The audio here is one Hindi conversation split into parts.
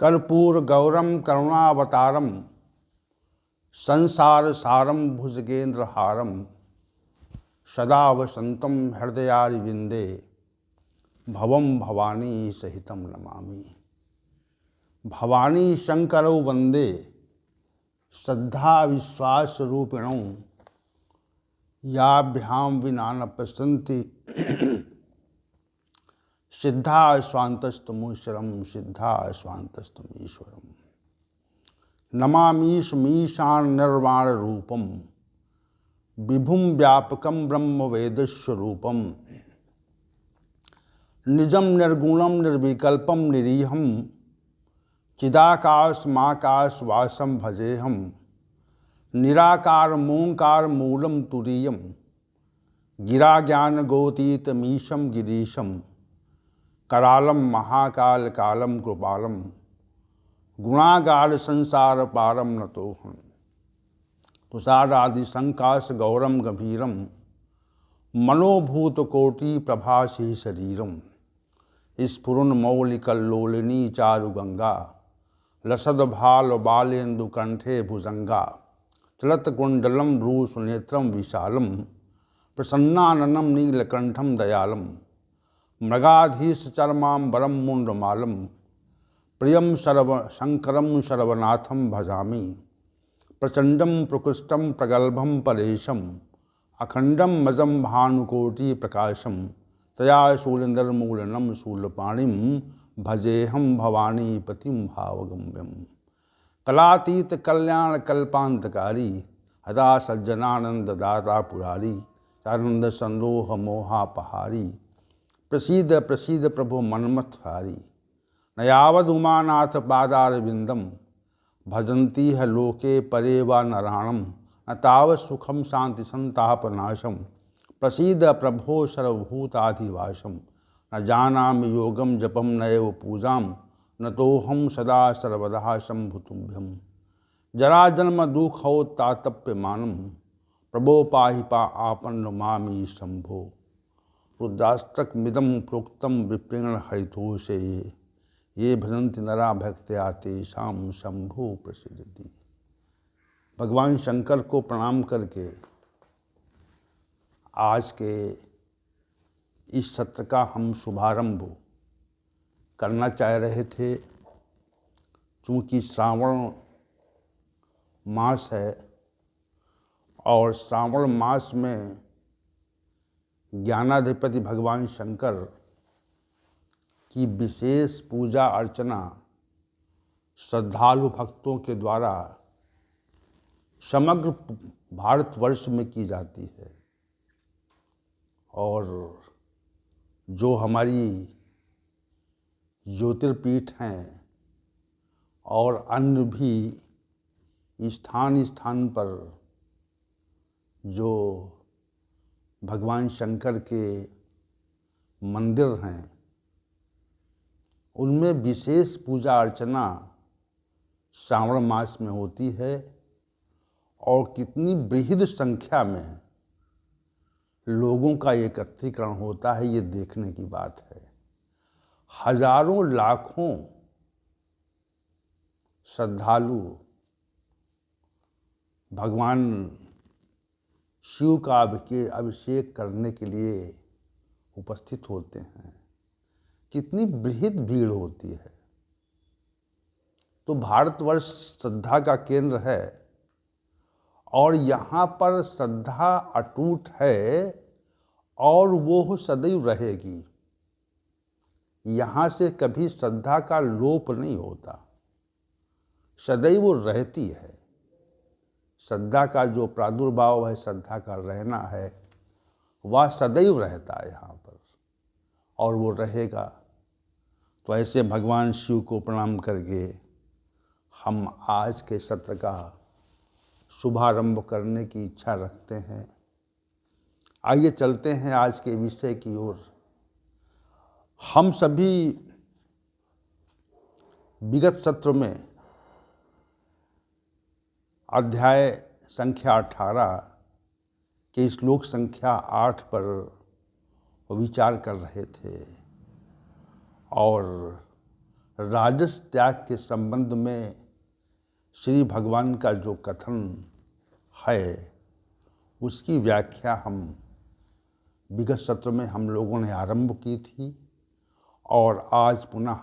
कर्पूर गौरम करुणावतारम संसार सारम भुजगेंद्र हारम सदा वसंतम हृदयारविंदे भवम भवानी सहितम नमामि। भवानी शंकरौ वंदे श्रद्धा विश्वास रूपिणौ याभ्याम विना न पश्यन्ति सिद्धा स्वान्तस्तमुश्वरम सिद्धा स्वान्तस्तमीश्वरम। नमामीशमीशान निर्वाण रूपम विभुम व्यापकम ब्रह्म वेदस्वरूपम निजम निर्गुणम निर्विकल्पम निरीहम चिदाकाश माकाश वासम भजेहम निराकार मोंकार मूलम तुरीयम गिरा ज्ञान गोतीत मीशम गिरीशम करालम महाकाल कालम कृपालम गुणागार संसार पारम नतोहम तुषारादि संकाश गौरम गंभीरम मनोभूत कोटि प्रभासी शरीरम स्फुरन मौलिकल्लोलिनी चारुगंगा लसद भाल बालेन्दु कंठे भुजंगा चलत कुंडलम भ्रूसुनेत्रम विशालम प्रसन्नाननम नीलकंठम दयालम मृगाधीश चर्मांबरम मुंडमालम प्रियम शंकरम शर्वनाथम भजामि प्रचंडम प्रकृष्टम प्रगल्भम परेशम अखंडम मजम भानुकोटि प्रकाशम तया शूलंदरमूलनम शूलपाणिम भजेहम भवानी पतिम भावगम्यम कलातीत कल्याण कल्पांतकारी हदा सज्जनानंद दाता पुरारी आनंद संदोह मोहापहारी प्रसीद प्रसीद प्रभु मन्मथहारी नयावद उमानाथ पादारविंदम भजन्ती है लोके परे व नराणम न तावत् सुखम शांति संतापनाशम प्रसीद प्रभो सर्वभूताधिवासम न जानामि योगम जपम नैव पूजाम न तोहम सदा सर्वदा शंभुतुभ्यम जरा जन्म दुखोत्तातप्यमानम प्रभो पाहि पा आपन्न मामी शंभो रुद्राष्टक मिदम प्रोक्तम विप्रेण हरितोषे ये भजन्ति नरा भक्त्या तेषाम शंभु प्रसिद्धि। भगवान शंकर को प्रणाम करके आज के इस सत्र का हम शुभारंभ करना चाह रहे थे। चूँकि श्रावण मास है और श्रावण मास में ज्ञानाधिपति भगवान शंकर की विशेष पूजा अर्चना श्रद्धालु भक्तों के द्वारा समग्र भारतवर्ष में की जाती है। और जो हमारी ज्योतिर्पीठ हैं और अन्य भी स्थान स्थान पर जो भगवान शंकर के मंदिर हैं उनमें विशेष पूजा अर्चना श्रावण मास में होती है। और कितनी बृहद संख्या में लोगों का एकत्रीकरण होता है ये देखने की बात है। हजारों लाखों श्रद्धालु भगवान शिव का अभिषेक करने के लिए उपस्थित होते हैं। कितनी बृहद भीड़ होती है। तो भारतवर्ष श्रद्धा का केंद्र है और यहाँ पर श्रद्धा अटूट है और वो सदैव रहेगी। यहाँ से कभी श्रद्धा का लोप नहीं होता, सदैव वो रहती है। श्रद्धा का जो प्रादुर्भाव है, श्रद्धा का रहना है, वह सदैव रहता है यहाँ पर और वो रहेगा। तो ऐसे भगवान शिव को प्रणाम करके हम आज के सत्र का शुभारंभ करने की इच्छा रखते हैं। आइए चलते हैं आज के विषय की ओर। हम सभी विगत सत्र में अध्याय संख्या 18 के श्लोक संख्या 8 पर विचार कर रहे थे और राजस त्याग के संबंध में श्री भगवान का जो कथन है उसकी व्याख्या हम विगत सत्र में हम लोगों ने आरंभ की थी और आज पुनः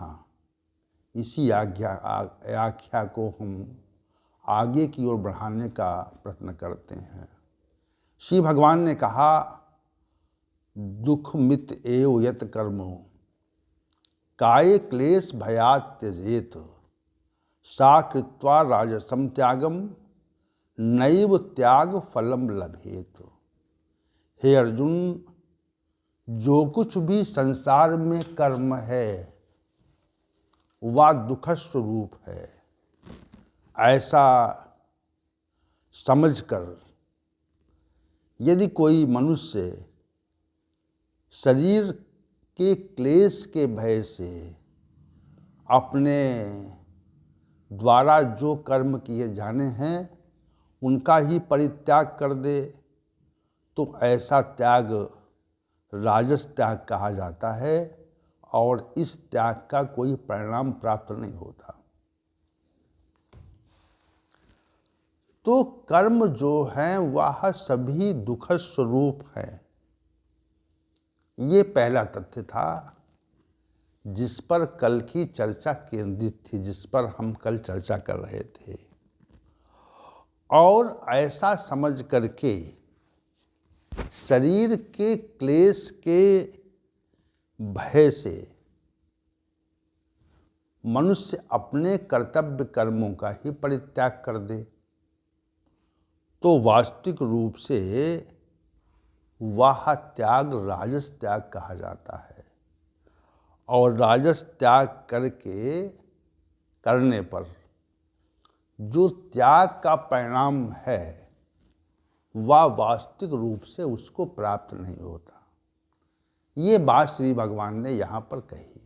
इसी आख्या को हम आगे की ओर बढ़ाने का प्रयत्न करते हैं। श्री भगवान ने कहा, दुख मित एव यत कर्मो काय क्लेश भयात् त्यजेत सा कृत्वा राजसम त्यागम नैव त्याग फलम लभेत। हे अर्जुन, जो कुछ भी संसार में कर्म है वह दुख स्वरूप है, ऐसा समझकर यदि कोई मनुष्य शरीर के क्लेश के भय से अपने द्वारा जो कर्म किए जाने हैं उनका ही परित्याग कर दे तो ऐसा त्याग राजस त्याग कहा जाता है और इस त्याग का कोई परिणाम प्राप्त नहीं होता। तो कर्म जो हैं वह सभी दुख स्वरूप हैं। ये पहला तथ्य था जिस पर कल की चर्चा केंद्रित थी, जिस पर हम कल चर्चा कर रहे थे। और ऐसा समझ करके शरीर के क्लेश के भय से मनुष्य अपने कर्तव्य कर्मों का ही परित्याग कर दे तो वास्तविक रूप से वह त्याग राजस त्याग कहा जाता है। और राजस त्याग करने पर जो त्याग का परिणाम है वह वास्तविक रूप से उसको प्राप्त नहीं होता। ये बात श्री भगवान ने यहाँ पर कही।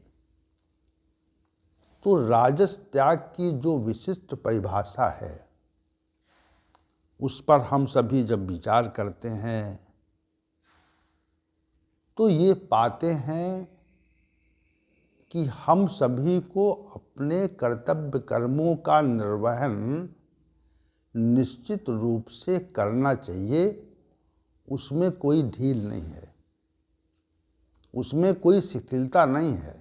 तो राजस त्याग की जो विशिष्ट परिभाषा है उस पर हम सभी जब विचार करते हैं तो ये पाते हैं कि हम सभी को अपने कर्तव्य कर्मों का निर्वहन निश्चित रूप से करना चाहिए। उसमें कोई ढील नहीं है, उसमें कोई शिथिलता नहीं है।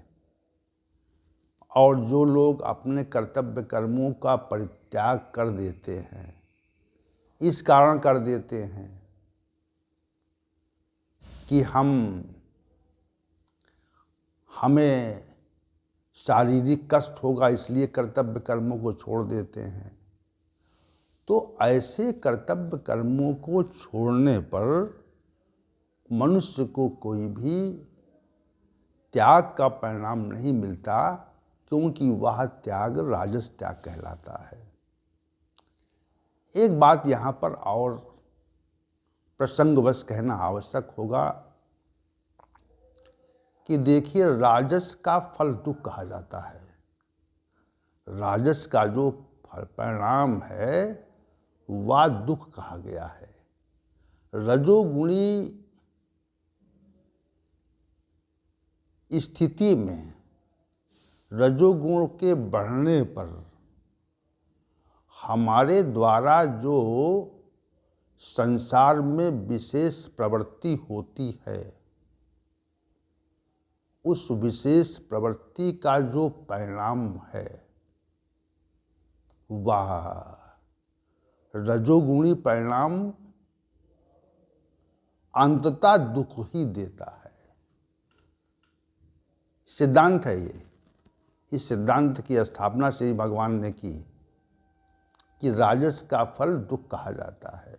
और जो लोग अपने कर्तव्य कर्मों का परित्याग कर देते हैं, इस कारण कर देते हैं कि हमें शारीरिक कष्ट होगा इसलिए कर्तव्य कर्मों को छोड़ देते हैं, तो ऐसे कर्तव्य कर्मों को छोड़ने पर मनुष्य को कोई भी त्याग का परिणाम नहीं मिलता, क्योंकि वह त्याग राजस त्याग कहलाता है। एक बात यहाँ पर और प्रसंगवश कहना आवश्यक होगा कि देखिए, राजस का फल दुख कहा जाता है। राजस का जो फल परिणाम है वह दुख कहा गया है। रजोगुणी स्थिति में रजोगुण के बढ़ने पर हमारे द्वारा जो संसार में विशेष प्रवृत्ति होती है, उस विशेष प्रवृत्ति का जो परिणाम है वह रजोगुणी परिणाम अंततः दुख ही देता है। सिद्धांत है ये। इस सिद्धांत की स्थापना श्री भगवान ने की कि राजस का फल दुख कहा जाता है,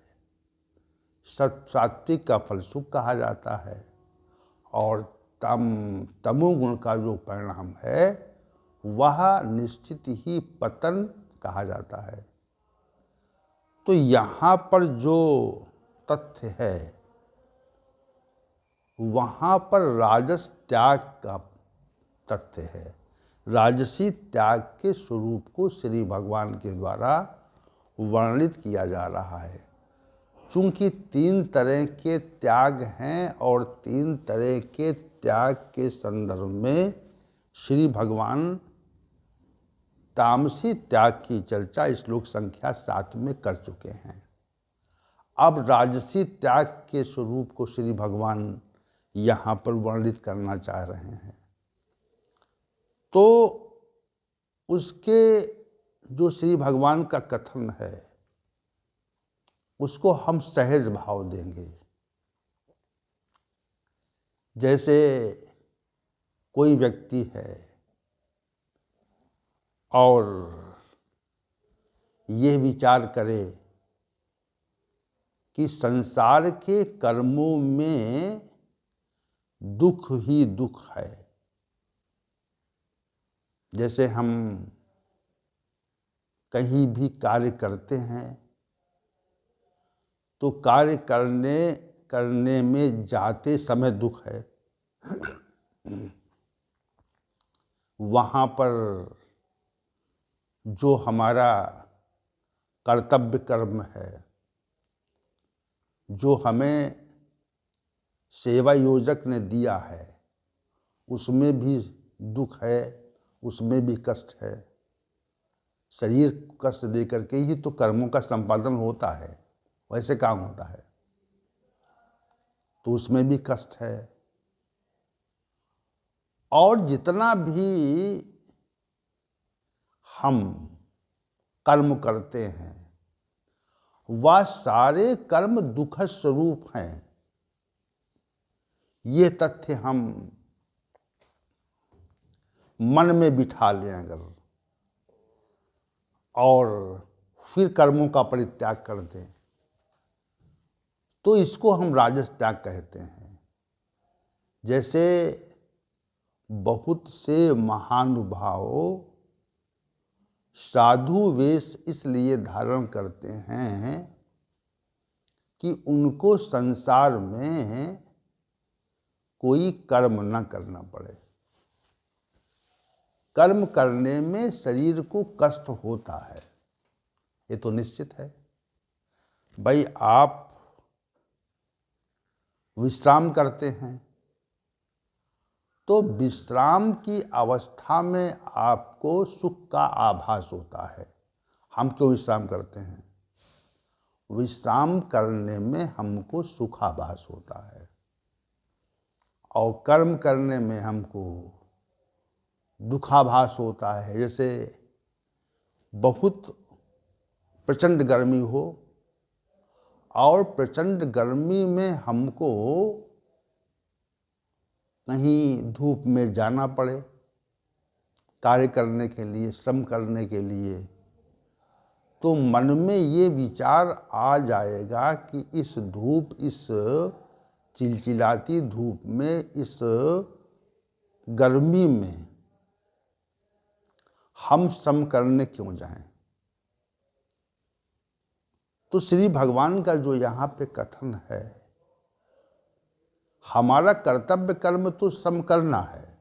सात्विक का फल सुख कहा जाता है, और तमोगुण का जो परिणाम है वह निश्चित ही पतन कहा जाता है। तो यहाँ पर जो तथ्य है वहाँ पर राजस त्याग का तथ्य है। राजसी त्याग के स्वरूप को श्री भगवान के द्वारा वर्णित किया जा रहा है। चूँकि 3 तरह के त्याग हैं और 3 तरह के त्याग के संदर्भ में श्री भगवान तामसी त्याग की चर्चा श्लोक संख्या 7 में कर चुके हैं। अब राजसी त्याग के स्वरूप को श्री भगवान यहाँ पर वर्णित करना चाह रहे हैं। तो उसके जो श्री भगवान का कथन है उसको हम सहज भाव देंगे। जैसे कोई व्यक्ति है और ये विचार करे कि संसार के कर्मों में दुख ही दुख है। जैसे हम कहीं भी कार्य करते हैं तो कार्य करने में जाते समय दुख है, वहाँ पर जो हमारा कर्तव्य कर्म है, जो हमें सेवा योजक ने दिया है, उसमें भी दुख है, उसमें भी कष्ट है। शरीर को कष्ट दे करके ही तो कर्मों का संपादन होता है, वैसे काम होता है, तो उसमें भी कष्ट है। और जितना भी हम कर्म करते हैं वह सारे कर्म दुखद स्वरूप हैं। ये तथ्य हम मन में बिठा लें अगर, और फिर कर्मों का परित्याग कर दें, तो इसको हम राजस त्याग कहते हैं। जैसे बहुत से महानुभाव साधु वेश इसलिए धारण करते हैं कि उनको संसार में कोई कर्म न करना पड़े। कर्म करने में शरीर को कष्ट होता है, ये तो निश्चित है। भाई आप विश्राम करते हैं तो विश्राम की अवस्था में आपको सुख का आभास होता है। हम क्यों विश्राम करते हैं? विश्राम करने में हमको सुखाभास होता है, और कर्म करने में हमको दुखाभास होता है। जैसे बहुत प्रचंड गर्मी हो और प्रचंड गर्मी में हमको कहीं धूप में जाना पड़े कार्य करने के लिए, श्रम करने के लिए, तो मन में ये विचार आ जाएगा कि इस धूप, इस चिलचिलाती धूप में, इस गर्मी में हम श्रम करने क्यों जाएं। तो श्री भगवान का जो यहाँ पे कथन है, हमारा कर्तव्य कर्म तो श्रम करना है,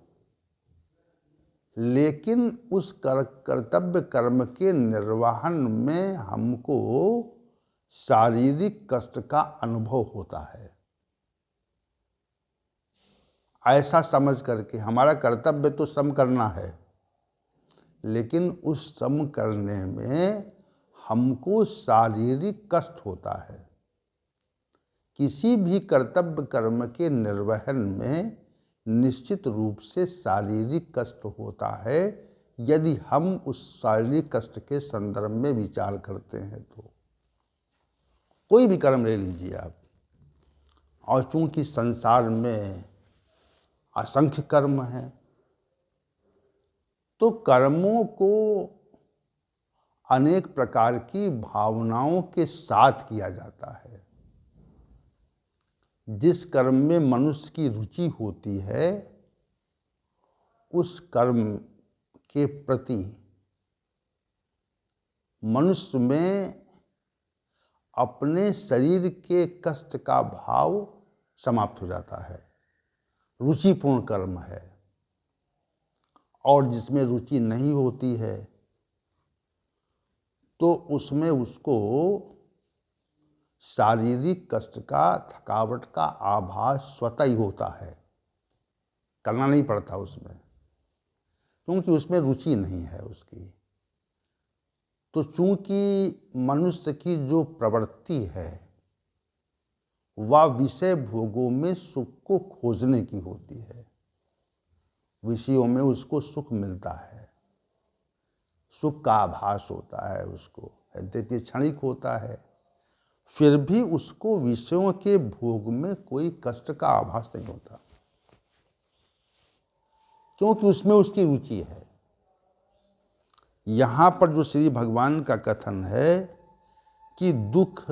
लेकिन उस कर्तव्य कर्म के निर्वहन में हमको शारीरिक कष्ट का अनुभव होता है। ऐसा समझ करके हमारा कर्तव्य तो श्रम करना है, लेकिन उस श्रम करने में हमको शारीरिक कष्ट होता है। किसी भी कर्तव्य कर्म के निर्वहन में निश्चित रूप से शारीरिक कष्ट होता है, यदि हम उस शारीरिक कष्ट के संदर्भ में विचार करते हैं तो। कोई भी कर्म ले लीजिए आप, और चूंकि संसार में असंख्य कर्म हैं, तो कर्मों को अनेक प्रकार की भावनाओं के साथ किया जाता है। जिस कर्म में मनुष्य की रुचि होती है, उस कर्म के प्रति मनुष्य में अपने शरीर के कष्ट का भाव समाप्त हो जाता है। रुचिपूर्ण कर्म है, और जिसमें रुचि नहीं होती है तो उसमें उसको शारीरिक कष्ट का, थकावट का आभास स्वतः ही होता है, करना नहीं पड़ता उसमें, क्योंकि उसमें रुचि नहीं है उसकी। तो चूंकि मनुष्य की जो प्रवृत्ति है वह विषय भोगों में सुख को खोजने की होती है, विषयों में उसको सुख मिलता है, सुख का आभास होता है उसको, यद्यपि क्षणिक होता है, फिर भी उसको विषयों के भोग में कोई कष्ट का आभास नहीं होता, क्योंकि उसमें उसकी रुचि है। यहाँ पर जो श्री भगवान का कथन है कि दुख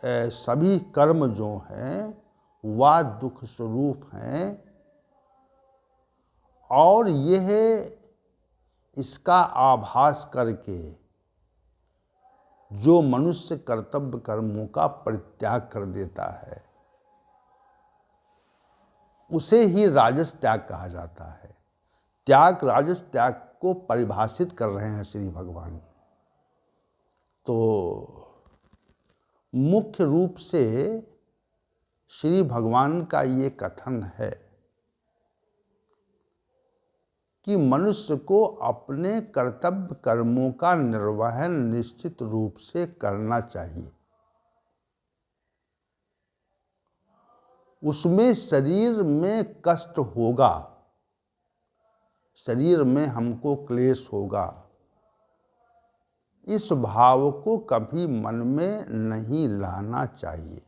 सभी कर्म जो हैं वह दुख स्वरूप हैं, और यह इसका आभास करके जो मनुष्य कर्तव्य कर्मों का परित्याग कर देता है उसे ही राजस त्याग कहा जाता है। त्याग, राजस त्याग को परिभाषित कर रहे हैं श्री भगवान। तो मुख्य रूप से श्री भगवान का ये कथन है कि मनुष्य को अपने कर्तव्य कर्मों का निर्वहन निश्चित रूप से करना चाहिए। उसमें शरीर में कष्ट होगा, शरीर में हमको क्लेश होगा, इस भाव को कभी मन में नहीं लाना चाहिए।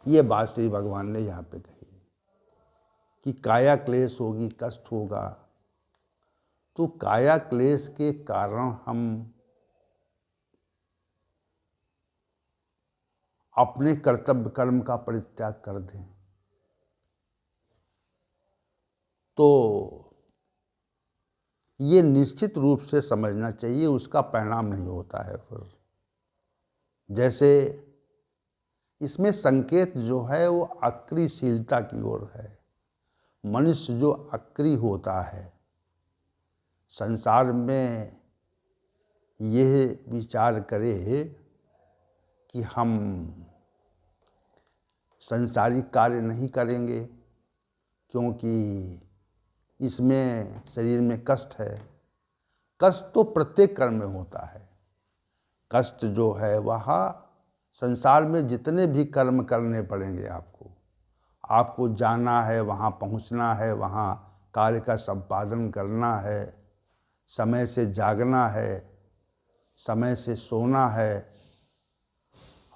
ये बात श्री भगवान ने यहाँ पे कही कि काया क्लेश होगी, कष्ट होगा, तो काया क्लेश के कारण हम अपने कर्तव्य कर्म का परित्याग कर दें तो ये निश्चित रूप से समझना चाहिए उसका परिणाम नहीं होता है। फिर जैसे इसमें संकेत जो है वो अक्रियशीलता की ओर है। मनुष्य जो अक्रिय होता है, संसार में यह विचार करे कि हम संसारिक कार्य नहीं करेंगे क्योंकि इसमें शरीर में कष्ट है। कष्ट तो प्रत्येक कर्म में होता है। कष्ट जो है वह संसार में जितने भी कर्म करने पड़ेंगे आपको जाना है, वहाँ पहुँचना है, वहाँ कार्य का संपादन करना है, समय से जागना है, समय से सोना है,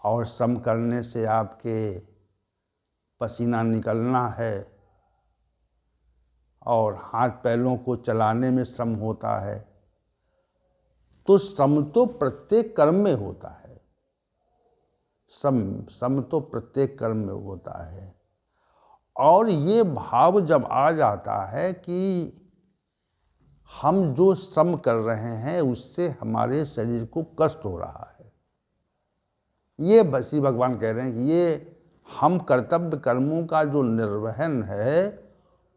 और श्रम करने से आपके पसीना निकलना है, और हाथ पैरों को चलाने में श्रम होता है। तो श्रम तो प्रत्येक कर्म में होता है, श्रम तो प्रत्येक कर्म में होता है। और ये भाव जब आ जाता है कि हम जो श्रम कर रहे हैं उससे हमारे शरीर को कष्ट हो रहा है, ये बसी भगवान कह रहे हैं कि ये हम कर्तव्य कर्मों का जो निर्वहन है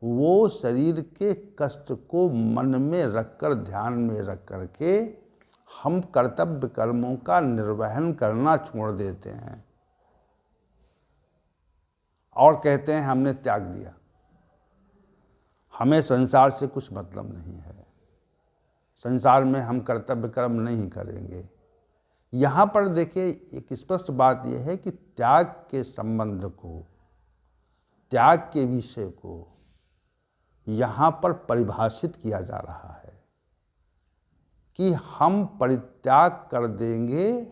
वो शरीर के कष्ट को मन में रखकर, ध्यान में रख कर के हम कर्तव्य कर्मों का निर्वहन करना छोड़ देते हैं और कहते हैं हमने त्याग दिया, हमें संसार से कुछ मतलब नहीं है, संसार में हम कर्तव्य कर्म नहीं करेंगे। यहाँ पर देखिए एक स्पष्ट बात यह है कि त्याग के संबंध को, त्याग के विषय को यहाँ पर परिभाषित किया जा रहा है कि हम परित्याग कर देंगे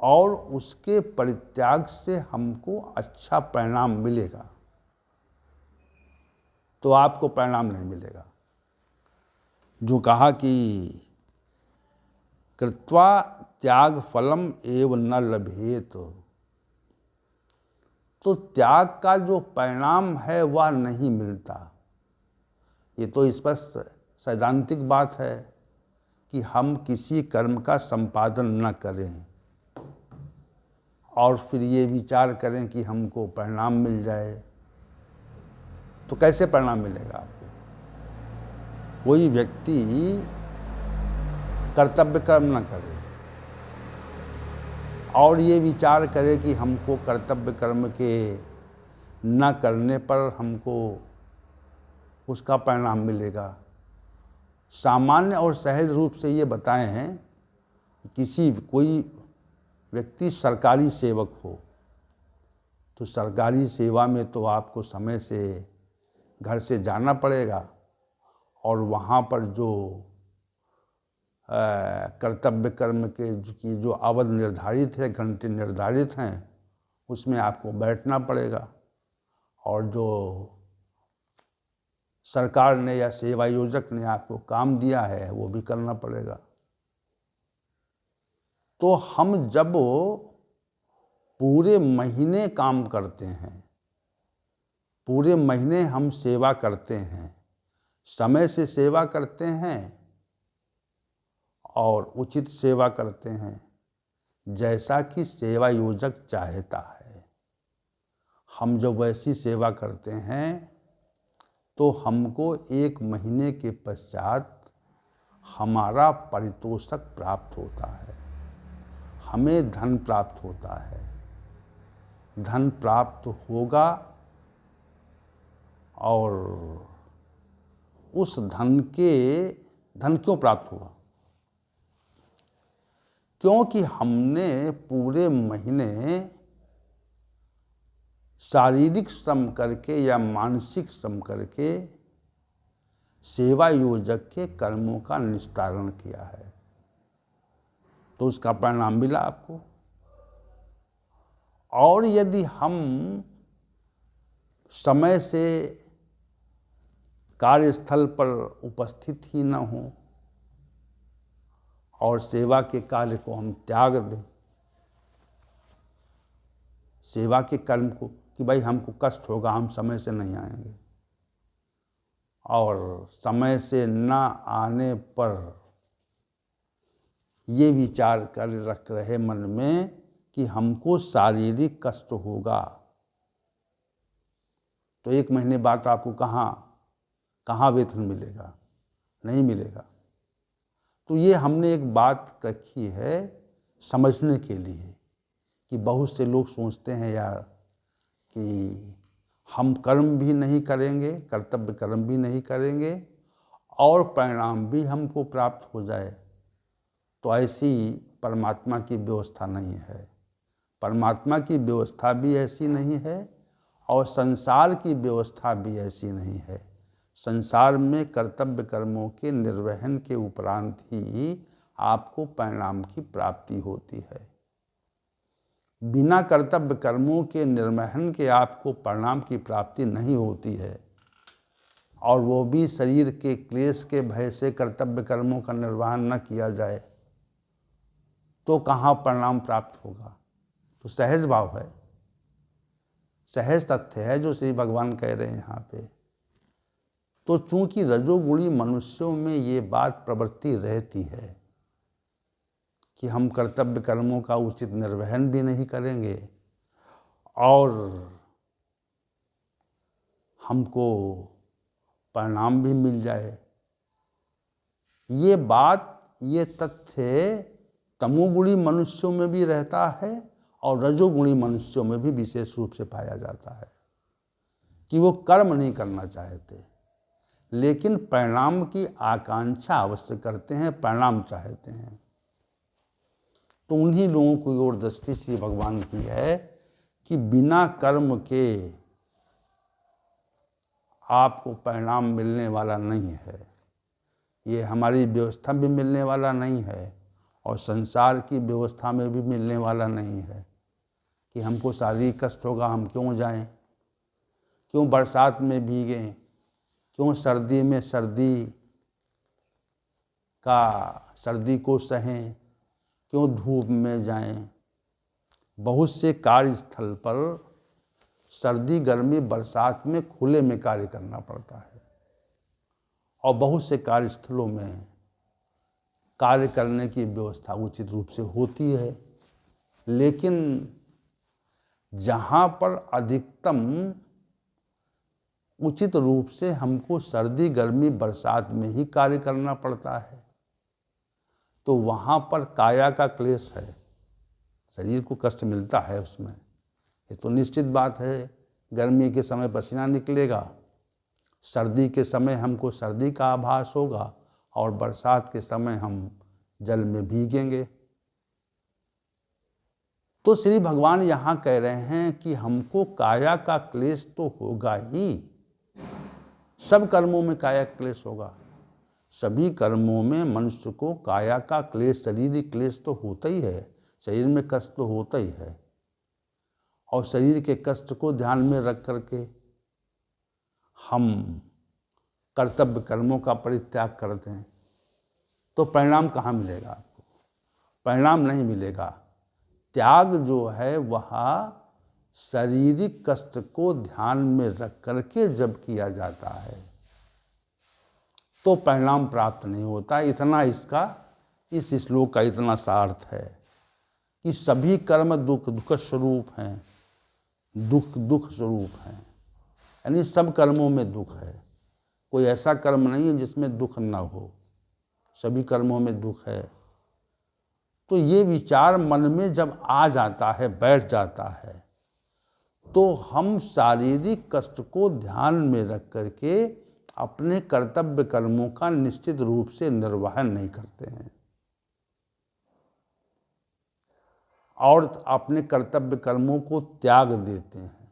और उसके परित्याग से हमको अच्छा परिणाम मिलेगा। तो आपको परिणाम नहीं मिलेगा। जो कहा कि कृत्वा त्याग फलम एव न लभेत, तो त्याग का जो परिणाम है वह नहीं मिलता। ये तो स्पष्ट सैद्धांतिक बात है कि हम किसी कर्म का संपादन न करें और फिर ये विचार करें कि हमको परिणाम मिल जाए, तो कैसे परिणाम मिलेगा आपको? कोई व्यक्ति कर्तव्य कर्म न करे और ये विचार करे कि हमको कर्तव्य कर्म के न करने पर हमको उसका परिणाम मिलेगा, सामान्य और सहज रूप से ये बताए हैं कि कोई व्यक्ति सरकारी सेवक हो तो सरकारी सेवा में तो आपको समय से घर से जाना पड़ेगा और वहाँ पर जो कर्तव्य कर्म की जो अवधि निर्धारित है, घंटे निर्धारित हैं, उसमें आपको बैठना पड़ेगा और जो सरकार ने या सेवा योजक ने आपको काम दिया है वो भी करना पड़ेगा। तो हम जब पूरे महीने काम करते हैं, पूरे महीने हम सेवा करते हैं, समय से सेवा करते हैं और उचित सेवा करते हैं जैसा कि सेवा योजक चाहता है, हम जब वैसी सेवा करते हैं तो हमको 1 महीने के पश्चात हमारा पारितोषिक प्राप्त होता है, हमें धन प्राप्त होता है। धन प्राप्त होगा और उस धन क्यों प्राप्त हुआ? क्योंकि हमने पूरे महीने शारीरिक श्रम करके या मानसिक श्रम करके सेवा योजक के कर्मों का निस्तारण किया है, तो उसका परिणाम मिला आपको। और यदि हम समय से कार्यस्थल पर उपस्थित ही न हों और सेवा के कार्य को हम त्याग दें, सेवा के कर्म को कि भाई हमको कष्ट होगा, हम समय से नहीं आएंगे, और समय से न आने पर ये विचार कर रख रहे मन में कि हमको शारीरिक कष्ट होगा, तो 1 महीने बाद आपको कहाँ वेतन मिलेगा? नहीं मिलेगा। तो ये हमने एक बात रखी है समझने के लिए कि बहुत से लोग सोचते हैं यार कि हम कर्म भी नहीं करेंगे, कर्तव्य कर्म भी नहीं करेंगे और परिणाम भी हमको प्राप्त हो जाए, तो ऐसी परमात्मा की व्यवस्था नहीं है। परमात्मा की व्यवस्था भी ऐसी नहीं है और संसार की व्यवस्था भी ऐसी नहीं है। संसार में कर्तव्य कर्मों के निर्वहन के उपरांत ही आपको परिणाम की प्राप्ति होती है। बिना कर्तव्य कर्मों के निर्वहन के आपको परिणाम की प्राप्ति नहीं होती है, और वो भी शरीर के क्लेश के भय से कर्तव्य कर्मों का निर्वहन न किया जाए तो कहाँ परिणाम प्राप्त होगा? तो सहज भाव है, सहज तथ्य है जो श्री भगवान कह रहे हैं यहाँ पे। तो चूंकि रजोगुणी मनुष्यों में ये बात प्रवृत्ति रहती है कि हम कर्तव्य कर्मों का उचित निर्वहन भी नहीं करेंगे और हमको परिणाम भी मिल जाए, ये तथ्य तमोगुणी मनुष्यों में भी रहता है और रजोगुणी मनुष्यों में भी विशेष रूप से पाया जाता है कि वो कर्म नहीं करना चाहते लेकिन परिणाम की आकांक्षा अवश्य करते हैं, परिणाम चाहते हैं। तो उन्हीं लोगों की ओर दृष्टि श्री भगवान की है कि बिना कर्म के आपको परिणाम मिलने वाला नहीं है, ये हमारी व्यवस्था भी मिलने वाला नहीं है और संसार की व्यवस्था में भी मिलने वाला नहीं है कि हमको शारीरिक कष्ट होगा, हम क्यों जाएं, क्यों बरसात में भीगें, क्यों सर्दी में सर्दी को सहें, क्यों धूप में जाएं। बहुत से कार्यस्थल पर सर्दी गर्मी बरसात में खुले में कार्य करना पड़ता है और बहुत से कार्यस्थलों में कार्य करने की व्यवस्था उचित रूप से होती है, लेकिन जहाँ पर अधिकतम उचित रूप से हमको सर्दी गर्मी बरसात में ही कार्य करना पड़ता है तो वहाँ पर काया का क्लेश है, शरीर को कष्ट मिलता है उसमें, ये तो निश्चित बात है। गर्मी के समय पसीना निकलेगा, सर्दी के समय हमको सर्दी का आभास होगा और बरसात के समय हम जल में भीगेंगे। तो श्री भगवान यहाँ कह रहे हैं कि हमको काया का क्लेश तो होगा ही, सब कर्मों में काया क्लेश होगा। सभी कर्मों में मनुष्य को काया का क्लेश, शारीरिक क्लेश तो होता ही है, शरीर में कष्ट तो होता ही है। और शरीर के कष्ट को ध्यान में रख करके हम कर्तव्य कर्मों का परित्याग करते हैं तो परिणाम कहाँ मिलेगा आपको? परिणाम नहीं मिलेगा। त्याग जो है वह शारीरिक कष्ट को ध्यान में रख करके जब किया जाता है तो परिणाम प्राप्त नहीं होता। इतना इसका, इस श्लोक का इतना सार्थ है कि सभी कर्म दुख दुख स्वरूप हैं, दुख दुख स्वरूप हैं, यानी सब कर्मों में दुख है। कोई ऐसा कर्म नहीं है जिसमें दुख न हो, सभी कर्मों में दुख है। तो ये विचार मन में जब आ जाता है, बैठ जाता है, तो हम शारीरिक कष्ट को ध्यान में रख करके अपने कर्तव्य कर्मों का निश्चित रूप से निर्वहन नहीं करते हैं और अपने कर्तव्य कर्मों को त्याग देते हैं।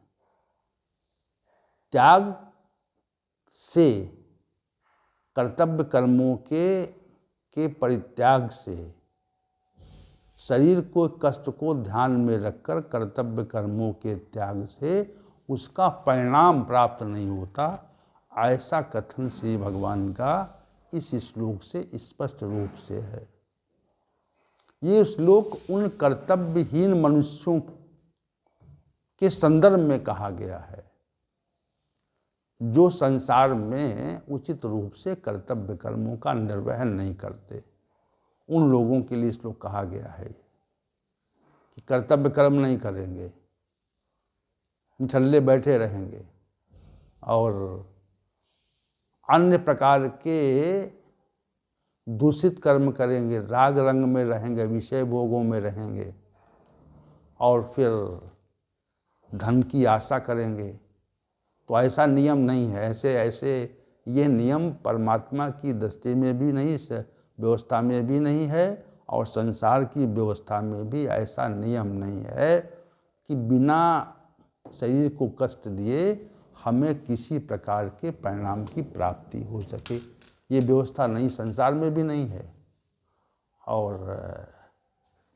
त्याग से, कर्तव्य कर्मों के परित्याग से, शरीर को कष्ट को ध्यान में रखकर कर्तव्य कर्मों के त्याग से उसका परिणाम प्राप्त नहीं होता। ऐसा कथन श्री भगवान का इस श्लोक से स्पष्ट रूप से है। ये श्लोक उन कर्तव्यहीन मनुष्यों के संदर्भ में कहा गया है जो संसार में उचित रूप से कर्तव्य कर्मों का निर्वहन नहीं करते। उन लोगों के लिए श्लोक कहा गया है कि कर्तव्य कर्म नहीं करेंगे, निठल्ले बैठे रहेंगे और अन्य प्रकार के दूषित कर्म करेंगे, राग रंग में रहेंगे, विषय भोगों में रहेंगे और फिर धन की आशा करेंगे। तो ऐसा नियम नहीं है। ऐसे ये नियम परमात्मा की दृष्टि में भी नहीं, व्यवस्था में भी नहीं है और संसार की व्यवस्था में भी ऐसा नियम नहीं है कि बिना शरीर को कष्ट दिए हमें किसी प्रकार के परिणाम की प्राप्ति हो सके। ये व्यवस्था नहीं, संसार में भी नहीं है और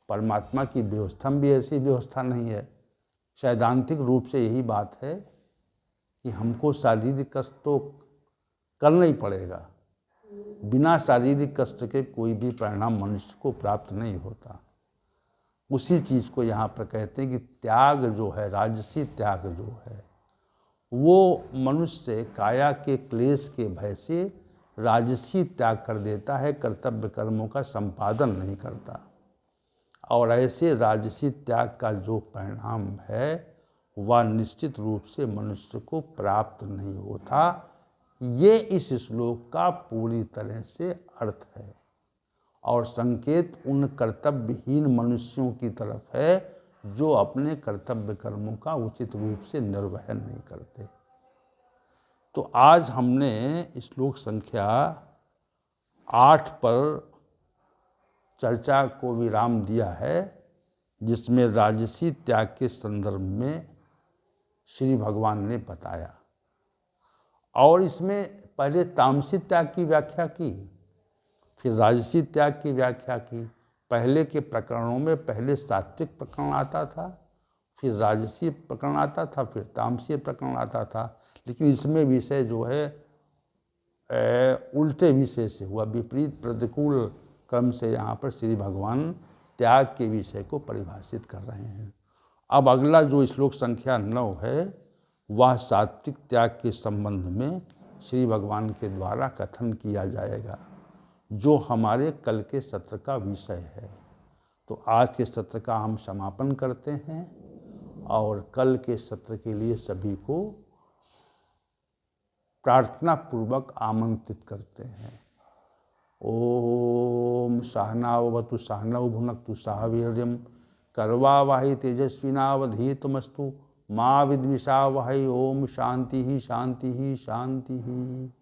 परमात्मा की व्यवस्था में भी ऐसी व्यवस्था नहीं है। सैद्धांतिक रूप से यही बात है कि हमको शारीरिक कष्ट तो करना ही पड़ेगा। बिना शारीरिक कष्ट के कोई भी परिणाम मनुष्य को प्राप्त नहीं होता। उसी चीज़ को यहाँ पर कहते हैं कि त्याग जो है, राजसी त्याग जो है, वो मनुष्य काया के क्लेश के भय से राजसी त्याग कर देता है, कर्तव्य कर्मों का संपादन नहीं करता। और ऐसे राजसी त्याग का जो परिणाम है वह निश्चित रूप से मनुष्य को प्राप्त नहीं होता। ये इस श्लोक का पूरी तरह से अर्थ है और संकेत उन कर्तव्यहीन मनुष्यों की तरफ है जो अपने कर्तव्य कर्मों का उचित रूप से निर्वहन नहीं करते। तो आज हमने श्लोक संख्या 8 पर चर्चा को विराम दिया है, जिसमें राजसी त्याग के संदर्भ में श्री भगवान ने बताया और इसमें पहले तामसी त्याग की व्याख्या की, फिर राजसी त्याग की व्याख्या की। पहले के प्रकरणों में पहले सात्विक प्रकरण आता था, फिर राजसी प्रकरण आता था, फिर तामसी प्रकरण आता था। लेकिन इसमें विषय जो है उल्टे विषय से हुआ, विपरीत प्रतिकूल क्रम से यहाँ पर श्री भगवान त्याग के विषय को परिभाषित कर रहे हैं। अब अगला जो श्लोक संख्या 9 है वह सात्विक त्याग के संबंध में श्री भगवान के द्वारा कथन किया जाएगा, जो हमारे कल के सत्र का विषय है। तो आज के सत्र का हम समापन करते हैं और कल के सत्र के लिए सभी को प्रार्थना पूर्वक आमंत्रित करते हैं। ओम सहनावतु सहनौ भुनक्तु सह वीर्यं कर्वावहै तेजस्विनावधीतमस्तु मा विद्विषावहै। ओम शांति ही शांति ही शांति ही।